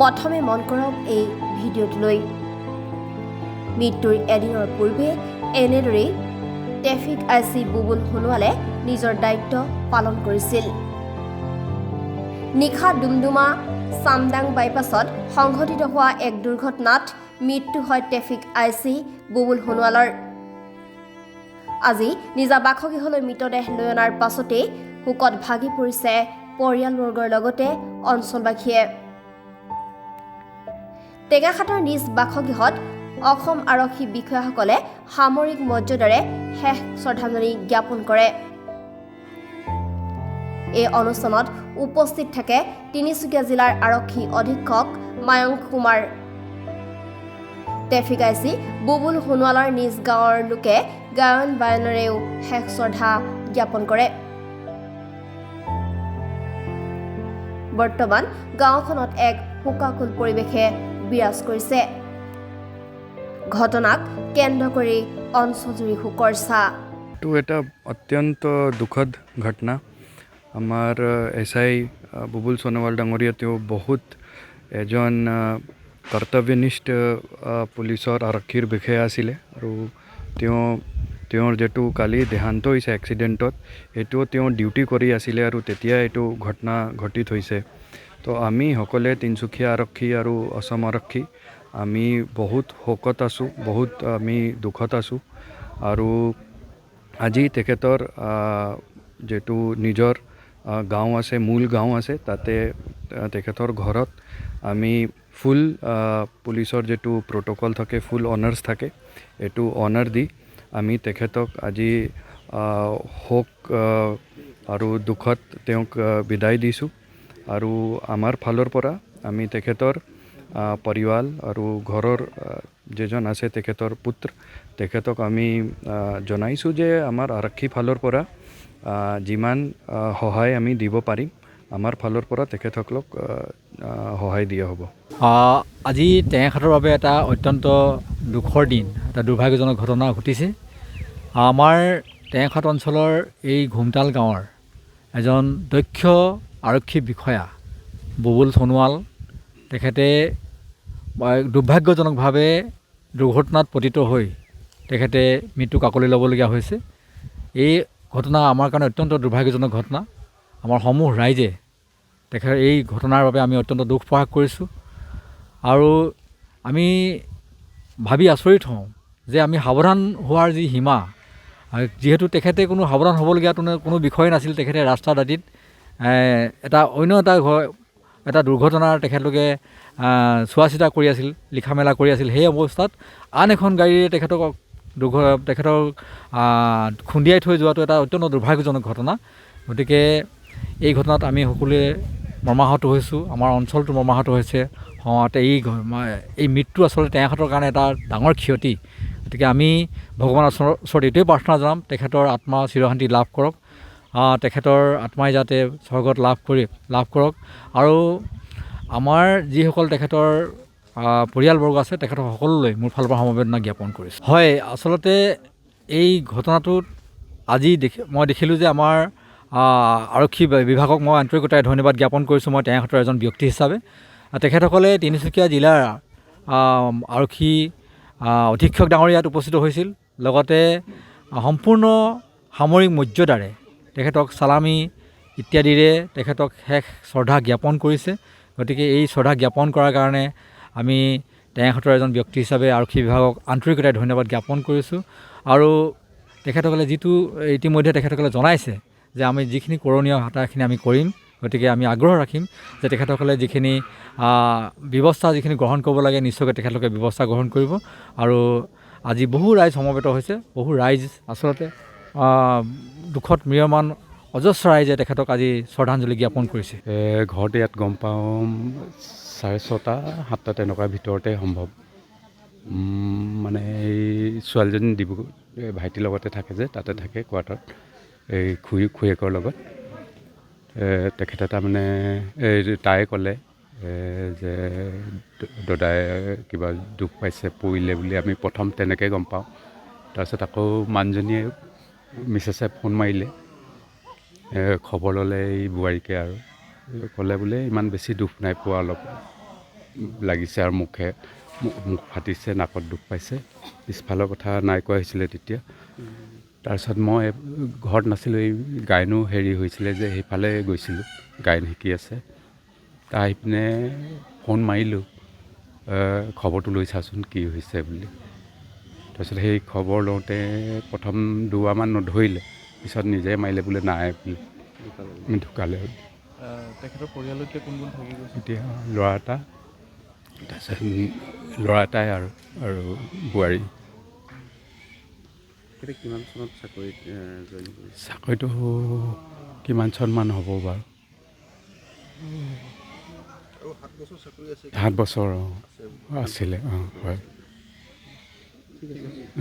প্ৰথমে মন কৰক এই ভিডিঅ'টোলৈ। মৃত্যুৰ এদিনৰ পূৰ্বে এনেদৰেই ট্ৰেফিক আইচি বুবুল সোণোৱালে নিজৰ দায়িত্ব পালন কৰিছিল। নিশা ডুমডুমা চামডাং বাইপাছত সংঘটিত হোৱা এক দুৰ্ঘটনাত মৃত্যু হয় ট্ৰেফিক আইচি বুবুল সোণোৱালৰ। আজি নিজা বাসগৃহলৈ মৃতদেহ লৈ অনাৰ পাছতেই শোকত ভাগি পৰিছে পৰিয়ালবৰ্গৰ লগতে অঞ্চলবাসীয়ে। টেঙাখাটৰ নিজ বাসগৃহত অসম আৰক্ষী বিষয়াসকলে সামৰিক মৰ্যাদাৰে শেষ শ্ৰদ্ধাঞ্জলি জ্ঞাপন কৰে। এই অনুষ্ঠানত উপস্থিত থাকে তিনিচুকীয়া জিলাৰ আৰক্ষী অধীক্ষক মায়ংক কুমাৰ। ট্ৰেফিক আইচি বুবুল সোণোৱালৰ নিজ গাঁৱৰ লোকে গায়ন বায়নেৰেও শেষ শ্ৰদ্ধা জ্ঞাপন কৰে। বৰ্তমান গাঁওখনত এক শোকাকুল পৰিৱেশে বিৰাজ কৰিছে। ঘটনাক কেন্দ্ৰ কৰি অঞ্চলজুৰি শোকৰ ছাঁ। এইটো এটা অত্যন্ত দুখদ ঘটনা। আমাৰ SI বুবুল সোণোৱাল ডাঙৰীয়া তেওঁ বহুত এজন কৰ্তব্যনিষ্ঠ পুলিচৰ আৰক্ষীৰ বিষয়া আছিলে আৰু তেওঁৰ যিটো কালি দেহান্ত হৈছে এক্সিডেণ্টত, সেইটো তেওঁ ডিউটি কৰি আছিলে আৰু তেতিয়া এইটো ঘটনা ঘটিত হৈছে। তো আমি সকলোৱে তিনিচুকীয়া আৰক্ষী আৰু অসম আৰক্ষী আমি বহুত শোকত আছোঁ, বহুত আমি দুখত আছোঁ আৰু আজি তেখেতৰ যিটো নিজৰ গাঁও আছে, মূল গাঁও আছে, তাতে তেখেতৰ ঘৰত আমি ফুল পুলিচৰ যিটো প্ৰট'কল থাকে, ফুল অনাৰ্ছ থাকে, এইটো অনাৰ দি আমি তেখেতক আজি শোক আৰু দুখত তেওঁক বিদায় দিছোঁ। আৰু আমাৰ ফালৰ পৰা আমি তেখেতৰ পৰিয়াল আৰু ঘৰৰ যিজন আছে তেখেতৰ পুত্ৰ, তেখেতক আমি জনাইছোঁ যে আমাৰ আৰক্ষী ফালৰ পৰা যিমান সহায় আমি দিব পাৰিম, আমাৰ ফালৰ পৰা তেখেতসকলক সহায় দিয়া হ'ব। আজি টেঙাখাটৰ বাবে এটা অত্যন্ত দুখৰ দিন, এটা দুৰ্ভাগ্যজনক ঘটনা ঘটিছে। আমাৰ টেঙাখাট অঞ্চলৰ এই ঘুমতাল গাঁৱৰ এজন দক্ষ আৰক্ষী বিষয়া বুবুল সোণোৱাল, তেখেতে দুৰ্ভাগ্যজনকভাৱে দুৰ্ঘটনাত পতিত হৈ তেখেতে মৃত্যুক আকোৱালি ল'বলগীয়া হৈছে। এই ঘটনা আমাৰ কাৰণে অত্যন্ত দুৰ্ভাগ্যজনক ঘটনা। আমাৰ সমূহ ৰাইজে এই ঘটনাৰ বাবে আমি অত্যন্ত দুখ প্ৰকাশ কৰিছোঁ আৰু আমি ভাবি আচৰিত হওঁ যে আমি সাৱধান হোৱাৰ যি সীমা, যিহেতু তেখেতে কোনো সাৱধান হ'বলগীয়া কোনো বিষয় নাছিল। তেখেতে ৰাস্তা দাঁতিত এটা দুৰ্ঘটনাৰ তেখেতলোকে চোৱা চিতা কৰি আছিল, লিখা মেলা কৰি আছিল। সেই অৱস্থাত আন এখন গাড়ীৰে তেখেতক খুন্দিয়াই থৈ যোৱাটো এটা অত্যন্ত দুৰ্ভাগ্যজনক ঘটনা। গতিকে এই ঘটনাত আমি সকলোৱে মৰ্মাহত হৈছোঁ, আমাৰ অঞ্চলটো মৰ্মাহত হৈছে। এই মৃত্যু আচলতে টেঙাখাটৰ কাৰণে এটা ডাঙৰ ক্ষতি। গতিকে আমি ভগৱানৰ ওচৰত এইটোৱে প্ৰাৰ্থনা জনাম, তেখেতৰ আত্মা চিৰশান্তি লাভ কৰক, তেখেতৰ আত্মাই যাতে স্বৰ্গত লাভ কৰক। আৰু আমাৰ যিসকল তেখেতৰ পৰিয়ালবৰ্গ আছে, তেখেতৰ সকলোলৈ মোৰ ফালৰ পৰা সমবেদনা জ্ঞাপন কৰিছোঁ। হয়, আচলতে এই ঘটনাটোত আজি মই দেখিলোঁ যে আমাৰ আৰক্ষী বিভাগক মই আন্তৰিকতাৰে ধন্যবাদ জ্ঞাপন কৰিছোঁ। মই টেঙাখাটৰ এজন ব্যক্তি হিচাপে তেখেতসকলে তিনিচুকীয়া জিলাৰ আৰক্ষী অধীক্ষক ডাঙৰীয়া ইয়াত উপস্থিত হৈছিল, লগতে সম্পূৰ্ণ সামৰিক মৰ্যাদাৰে তেখেতক চালামী ইত্যাদিৰে তেখেতক শেষ শ্ৰদ্ধা জ্ঞাপন কৰিছে। গতিকে এই শ্ৰদ্ধা জ্ঞাপন কৰাৰ কাৰণে আমি টেঙাখাটৰ এজন ব্যক্তি হিচাপে আৰক্ষী বিভাগক আন্তৰিকতাৰে ধন্যবাদ জ্ঞাপন কৰিছোঁ। আৰু তেখেতসকলে যিটো ইতিমধ্যে তেখেতসকলে জনাইছে যে আমি যিখিনি কৰণীয় হাতাখিনি আমি কৰিম। গতিকে আমি আগ্ৰহ ৰাখিম যে তেখেতসকলে যিখিনি ব্যৱস্থা গ্ৰহণ কৰিব লাগে, নিশ্চয়কৈ তেখেতলোকে ব্যৱস্থা গ্ৰহণ কৰিব। আৰু আজি বহু ৰাইজ সমবেত হৈছে, বহু ৰাইজ আচলতে দুখত ম্ৰিয়মান অজস্ৰ ৰাইজে তেখেতক আজি শ্ৰদ্ধাঞ্জলি জ্ঞাপন কৰিছে। ঘৰতে ইয়াত গম পাওঁ 6:30-7 তেনেকুৱা ভিতৰতে সম্ভৱ। মানে এই ছোৱালীজনী ডিব্ৰুগড় ভাইটিৰ লগতে থাকে যে, তাতে থাকে কোৱাৰ্টাৰত, এই খুৰীয়েকৰ লগত। তেখেতে তাৰমানে তাই ক'লে যে দাদাই কিবা দুখ পাইছে, পৰিলে বুলি আমি প্ৰথম তেনেকৈ গম পাওঁ। তাৰপিছত আকৌ মানুহজনীয়ে মিছেছে ফোন মাৰিলে, খবৰ ল'লে এই বোৱাৰীকে আৰু ক'লে বোলে ইমান বেছি দুখ নাই পোৱা, অলপ লাগিছে আৰু মুখ ফাটিছে, নাকত দুখ পাইছে। পিছফালৰ কথা নাই কোৱা হৈছিলে তেতিয়া। তাৰপিছত মই ঘৰত নাছিলোঁ, এই গায়নো হেৰি হৈছিলে যে সেইফালে গৈছিলোঁ, গায়ন শিকি আছে। তাৰ আহি পিনে ফোন মাৰিলোঁ, খবৰটো লৈ চাচোন কি হৈছে বুলি। তাৰপিছত সেই খবৰ লওঁতে প্ৰথম দুবাৰমান নধৰিলে, পিছত নিজে মাৰিলে বোলে নাই বুলি ঢুকালে। তেখেতৰ পৰিয়ালত এতিয়া কোন কোন থাকি গৈছে? এতিয়া ল'ৰা এটা, তাৰপিছত ল'ৰা এটাই আৰু বোৱাৰী। কিমান চনত চাকৰিত জইন কৰিছে? চাকৰিটো কিমান চনমান হ'ব বাৰু? 7 বছৰ আছিলে। হয়। ঠিক আছে।